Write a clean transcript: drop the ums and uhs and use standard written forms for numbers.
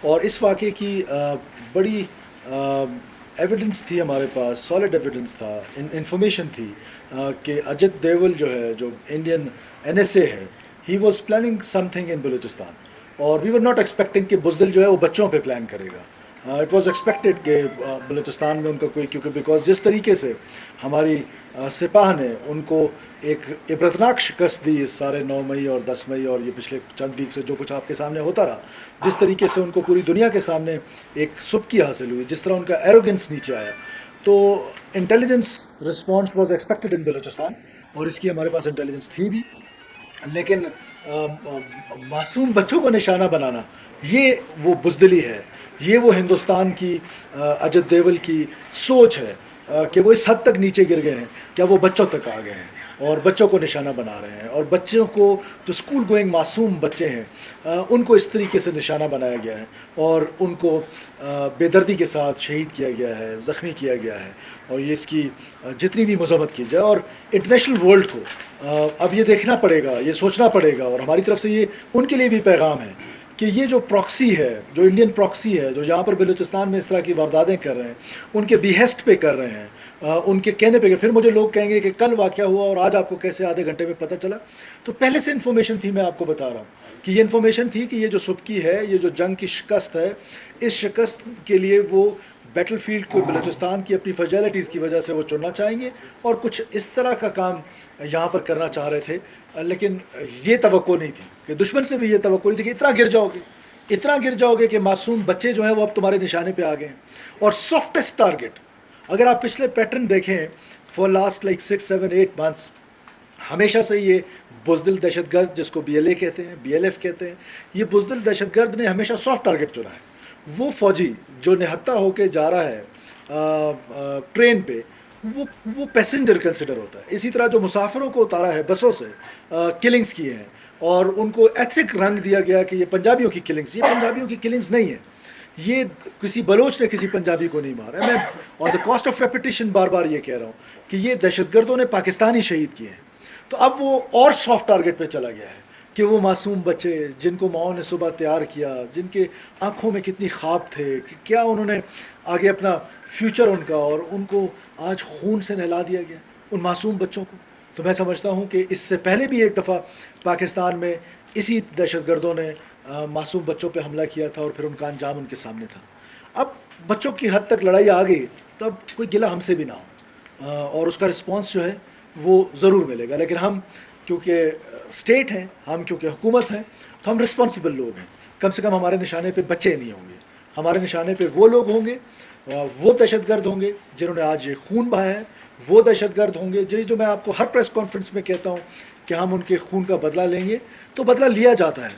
और इस वाक़े की बड़ी एविडेंस थी हमारे पास, सॉलिड एविडेंस था, इंफॉर्मेशन थी कि अजित देवल जो है, जो इंडियन एनएसए है, he was planning something in Balochistan. और वी वर नॉट एक्सपेक्टिंग कि बुज़दिल जो है वो बच्चों पे प्लान करेगा। इट वाज एक्सपेक्टेड कि बलूचिस्तान में उनका कोई, क्योंकि बिकॉज जिस तरीके से हमारी सिपाह ने उनको एक इबरतनाक शिकस्त दी इस सारे 9 मई और 10 मई और ये पिछले चंद वीक से जो कुछ आपके सामने होता रहा, जिस तरीके से उनको पूरी दुनिया के सामने एक सुबकी हासिल हुई, जिस तरह उनका एरोगेंस नीचे आया, तो intelligence response was expected in Balochistan. और इसकी हमारे पास इंटेलिजेंस थी भी। लेकिन मासूम बच्चों को निशाना बनाना, ये वो बुज़दिली है, ये वो हिंदुस्तान की अजय देवल की सोच है कि वो इस हद तक नीचे गिर गए हैं, क्या वो बच्चों तक आ गए हैं और बच्चों को निशाना बना रहे हैं। और बच्चों को, जो स्कूल गोइंग मासूम बच्चे हैं, उनको इस तरीके से निशाना बनाया गया है और उनको बेदर्दी के साथ शहीद किया गया है, ज़ख्मी किया गया है। और ये इसकी जितनी भी मज़म्मत की जाए, और इंटरनेशनल वर्ल्ड को अब ये देखना पड़ेगा, ये सोचना पड़ेगा, और हमारी तरफ से ये उनके लिए भी पैगाम है कि ये जो प्रॉक्सी है, जो इंडियन प्रॉक्सी है, जो यहाँ पर बलूचिस्तान में इस तरह की वारदातें कर रहे हैं, उनके बिहेस्ट पे कर रहे हैं, उनके कहने पे। फिर मुझे लोग कहेंगे कि कल वाक़या हुआ और आज आपको कैसे आधे घंटे में पता चला? तो पहले से इन्फॉर्मेशन थी, मैं आपको बता रहा हूँ कि ये इन्फॉर्मेशन थी कि ये जो सुबकी है, ये जो जंग की शिकस्त है, इस शिकस्त के लिए वो बैटलफील्ड को बलूचिस्तान की अपनी फजैलिटीज़ की वजह से वो चुनना चाहेंगे और कुछ इस तरह का काम यहाँ पर करना चाह रहे थे। लेकिन ये तवक्को नहीं थी, कि दुश्मन से भी ये तवक्को नहीं थी कि इतना गिर जाओगे, इतना गिर जाओगे कि मासूम बच्चे जो हैं वो अब तुम्हारे निशाने पे आ गए हैं। और सॉफ्टेस्ट टारगेट, अगर आप पिछले पैटर्न देखें फॉर लास्ट लाइक 6, 7, 8 मंथ्स, हमेशा से ये बुज़दिल दहशतगर्द, जिसको BLA कहते हैं, BLF कहते हैं, ये बुज़दिल दहशतगर्द ने हमेशा सॉफ्ट टारगेट चुना है। वो फौजी जो निहत्था होके जा रहा है ट्रेन पे, वो पैसेंजर कंसिडर होता है। इसी तरह जो मुसाफिरों को उतारा है बसों से, किलिंग्स किए हैं और उनको एथनिक रंग दिया गया कि ये पंजाबियों की किलिंग्स, ये पंजाबियों की किलिंग्स नहीं है। ये किसी बलोच ने किसी पंजाबी को नहीं मारा। मैं on the cost of repetition बार बार ये कह रहा हूँ कि ये दहशतगर्दों ने पाकिस्तानी शहीद किए हैं। तो अब वो और सॉफ्ट टारगेट पे चला गया है कि वो मासूम बच्चे जिनको माओ ने सुबह तैयार किया, जिनके आंखों में कितनी ख्वाब थे कि क्या उन्होंने आगे अपना फ्यूचर उनका, और उनको आज खून से नहला दिया गया, उन मासूम बच्चों को। तो मैं समझता हूँ कि इससे पहले भी एक दफ़ा पाकिस्तान में इसी दहशतगर्दों ने मासूम बच्चों पे हमला किया था और फिर उनका अंजाम उनके सामने था। अब बच्चों की हद तक लड़ाई आ गई, तो अब कोई गिला हमसे भी ना हो, और उसका रिस्पॉन्स जो है वो ज़रूर मिलेगा। लेकिन हम क्योंकि स्टेट हैं, हम क्योंकि हुकूमत हैं, तो हम रिस्पॉन्सिबल लोग हैं। कम से कम हमारे निशाने पे बच्चे नहीं होंगे, हमारे निशाने पे वो लोग होंगे, वो दहशतगर्द होंगे जिन्होंने आज ये खून बहाया है, वो दहशतगर्द होंगे जो मैं आपको हर प्रेस कॉन्फ्रेंस में कहता हूँ कि हम उनके खून का बदला लेंगे। तो बदला लिया जाता है।